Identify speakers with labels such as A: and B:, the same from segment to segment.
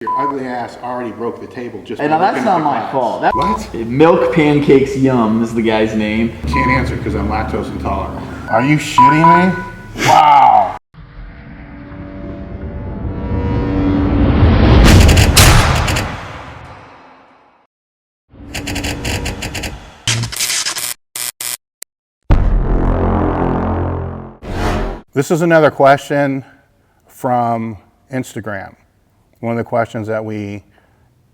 A: Your ugly ass already broke the table just.
B: And now that's not my fault.
A: What?
B: Milk Pancakes Yum is the guy's name.
A: Can't answer because I'm lactose intolerant. Are you shitting me? Wow. This is another question from Instagram. One of the questions that we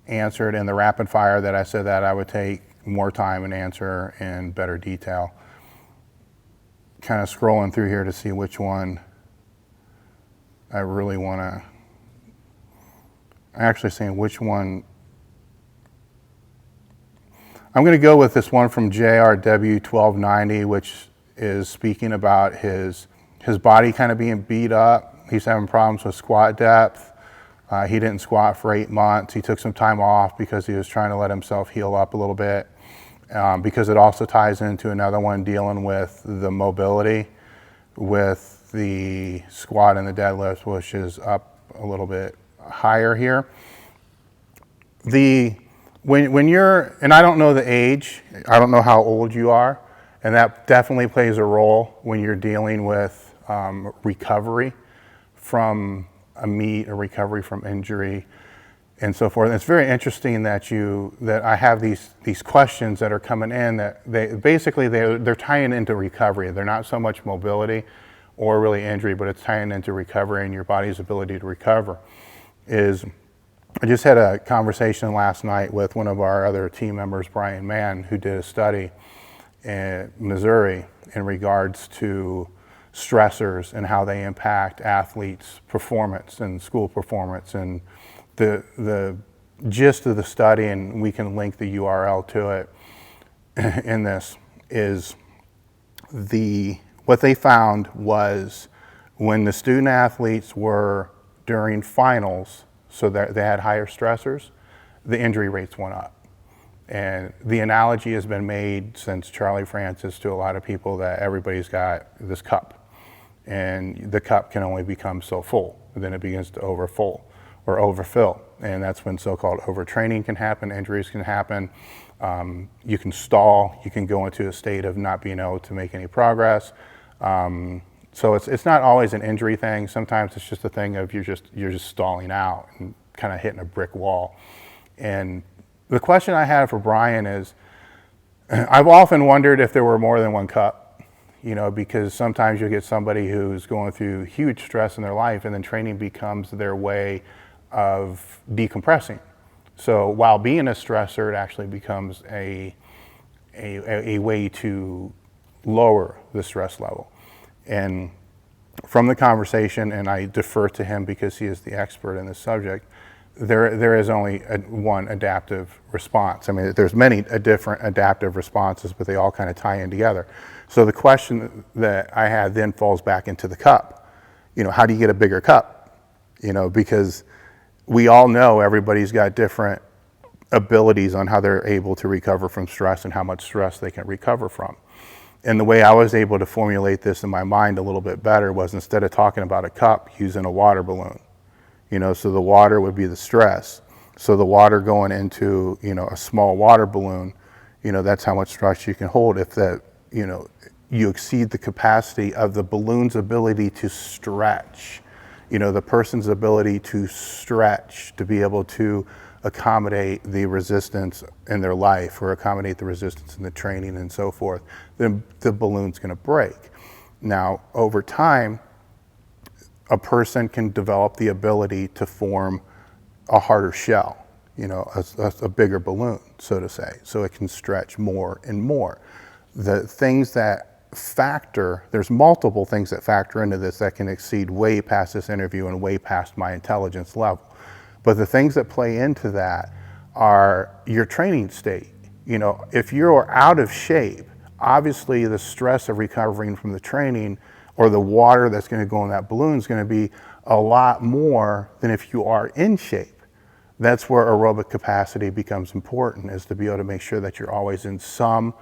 A: answered in the rapid fire that I said that I would take more time and answer in better detail. Kind of scrolling through here to see which one I really want to, actually saying which one. I'm going to go with this one from JRW1290, which is speaking about his body kind of being beat up. He's having problems with squat depth. He didn't squat for 8 months. He took some time off because he was trying to let himself heal up a little bit. Because it also ties into another one dealing with the mobility with the squat and the deadlift, which is up a little bit higher here. When you're, and I don't know the age, I don't know how old you are, and that definitely plays a role when you're dealing with recovery from a meet or recovery from injury and so forth. And it's very interesting that I have these questions that are coming in that they're tying into recovery. They're not so much mobility or really injury, but it's tying into recovery and your body's ability to recover. I just had a conversation last night with one of our other team members, Brian Mann, who did a study in Missouri in regards to stressors and how they impact athletes' performance and school performance. And the gist of the study, and we can link the URL to it in this, is what they found was when the student athletes were during finals, so that they had higher stressors, the injury rates went up. And the analogy has been made since Charlie Francis to a lot of people that everybody's got this cup. And the cup can only become so full, and then it begins to overfill. And that's when so-called overtraining can happen, injuries can happen. You can stall, you can go into a state of not being able to make any progress. So it's not always an injury thing. Sometimes it's just a thing of you're just stalling out and kind of hitting a brick wall. And the question I have for Brian is, I've often wondered if there were more than one cup. Because sometimes you'll get somebody who's going through huge stress in their life, and then training becomes their way of decompressing. So while being a stressor, it actually becomes a way to lower the stress level. And from the conversation, and I defer to him because he is the expert in this subject, there is only one adaptive response. I mean, there's many different adaptive responses, but they all kind of tie in together. So the question that I had then falls back into the cup. How do you get a bigger cup? Because we all know everybody's got different abilities on how they're able to recover from stress and how much stress they can recover from. And the way I was able to formulate this in my mind a little bit better was, instead of talking about a cup, using a water balloon. So the water would be the stress. So the water going into, a small water balloon, that's how much stress you can hold. If you exceed the capacity of the balloon's ability to stretch, the person's ability to stretch to be able to accommodate the resistance in their life or accommodate the resistance in the training and so forth, then the balloon's going to break. Now, over time, a person can develop the ability to form a harder shell, a bigger balloon, so to say, so it can stretch more and more. The things that there's multiple things that factor into this that can exceed way past this interview and way past my intelligence level. But the things that play into that are your training state. If you're out of shape, obviously the stress of recovering from the training or the water that's going to go in that balloon is going to be a lot more than if you are in shape. That's where aerobic capacity becomes important, is to be able to make sure that you're always in some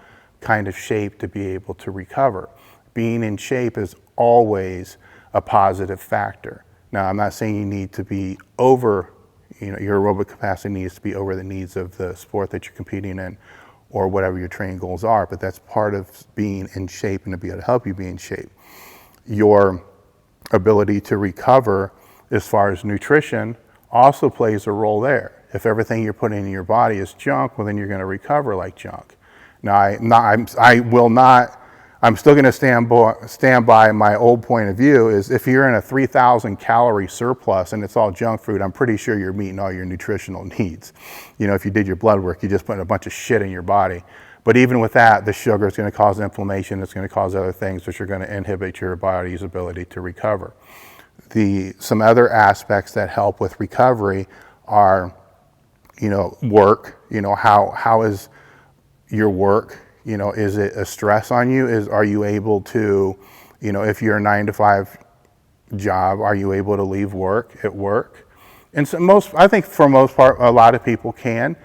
A: kind of shape to be able to recover. Being in shape is always a positive factor. Now, I'm not saying you need to be over your aerobic capacity needs to be over the needs of the sport that you're competing in or whatever your training goals are, but that's part of being in shape and to be able to help you be in shape. Your ability to recover as far as nutrition also plays a role there. If everything you're putting in your body is junk, well, then you're going to recover like junk. Now, I'm still going to stand by my old point of view is if you're in a 3,000 calorie surplus and it's all junk food, I'm pretty sure you're meeting all your nutritional needs. If you did your blood work, you just put a bunch of shit in your body. But even with that, the sugar is going to cause inflammation. It's going to cause other things which are going to inhibit your body's ability to recover. Some other aspects that help with recovery are, work. How is your work? Is it a stress on you? Are you able to, if you're a 9-to-5 job, are you able to leave work at work? And so I think for most part, a lot of people can.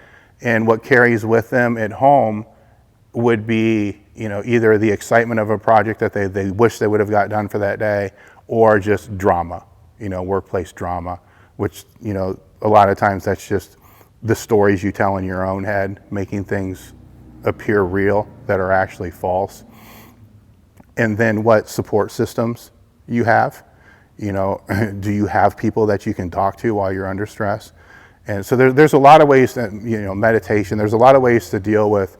A: And what carries with them at home would be, either the excitement of a project that they wish they would have got done for that day, or just drama, workplace drama, which, a lot of times that's just the stories you tell in your own head, making things appear real that are actually false. And then what support systems you have. Do you have people that you can talk to while you're under stress? And so there's a lot of ways that, meditation, there's a lot of ways to deal with,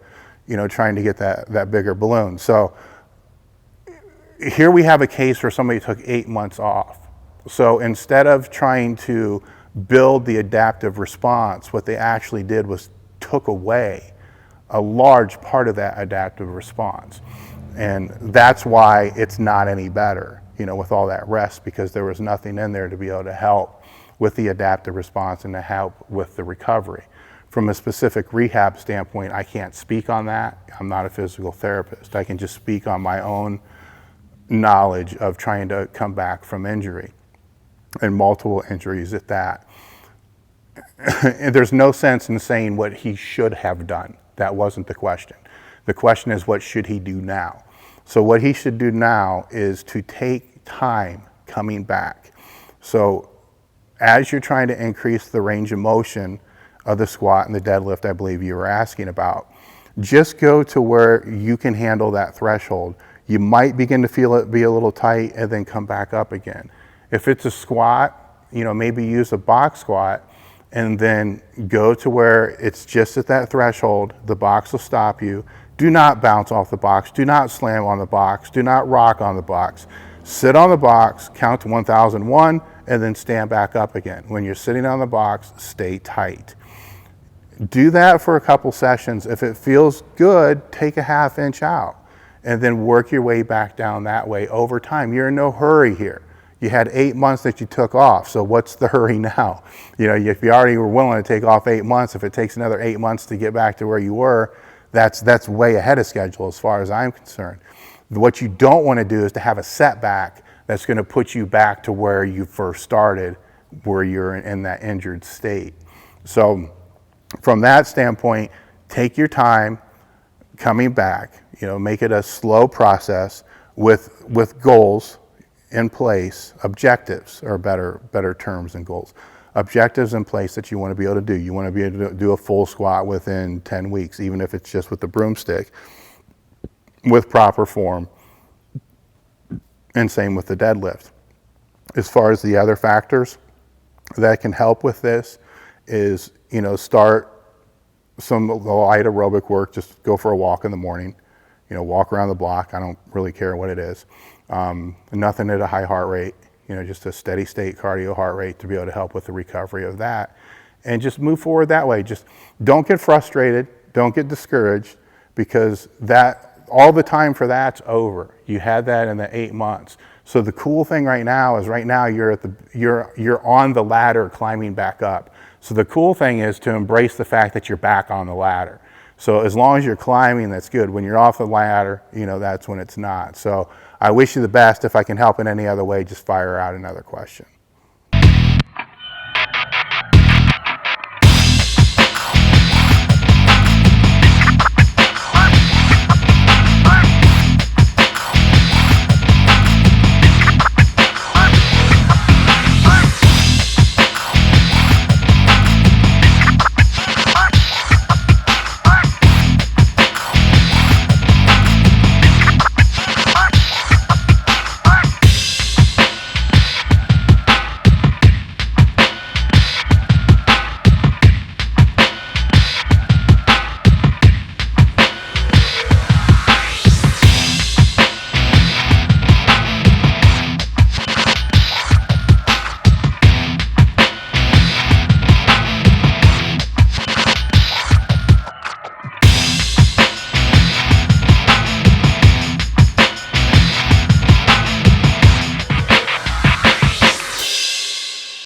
A: trying to get that bigger balloon. So here we have a case where somebody took 8 months off. So instead of trying to build the adaptive response, what they actually did was took away a large part of that adaptive response. And that's why it's not any better, with all that rest, because there was nothing in there to be able to help with the adaptive response and to help with the recovery. From a specific rehab standpoint, I can't speak on that. I'm not a physical therapist. I can just speak on my own knowledge of trying to come back from injury, and multiple injuries at that. And there's no sense in saying what he should have done. That wasn't the question. The question is, what should he do now? So what he should do now is to take time coming back. So as you're trying to increase the range of motion of the squat and the deadlift, I believe you were asking about, just go to where you can handle that threshold. You might begin to feel it be a little tight and then come back up again. If it's a squat, maybe use a box squat and then go to where it's just at that threshold. The box will stop you. Do not bounce off the box. Do not slam on the box. Do not rock on the box. Sit on the box, count to 1001, and then stand back up again. When you're sitting on the box, stay tight. Do that for a couple sessions. If it feels good, take a ½ inch out and then work your way back down that way over time. You're in no hurry here. You had 8 months that you took off, so what's the hurry now? If you already were willing to take off 8 months, if it takes another 8 months to get back to where you were, that's way ahead of schedule as far as I'm concerned. What you don't want to do is to have a setback that's going to put you back to where you first started, where you're in that injured state. So from that standpoint, take your time coming back, make it a slow process with goals in place, objectives are better terms than goals. Objectives in place that you want to be able to do. You want to be able to do a full squat within 10 weeks, even if it's just with the broomstick, with proper form, and same with the deadlift. As far as the other factors that can help with this is, start some light aerobic work. Just go for a walk in the morning, walk around the block. I don't really care what it is. Nothing at a high heart rate, just a steady state cardio heart rate to be able to help with the recovery of that. And just move forward that way. Just don't get frustrated. Don't get discouraged, because all the time for that's over. You had that in the 8 months. So the cool thing right now is you're on the ladder climbing back up. So the cool thing is to embrace the fact that you're back on the ladder. So as long as you're climbing, that's good. When you're off the ladder, that's when it's not. So I wish you the best. If I can help in any other way, just fire out another question.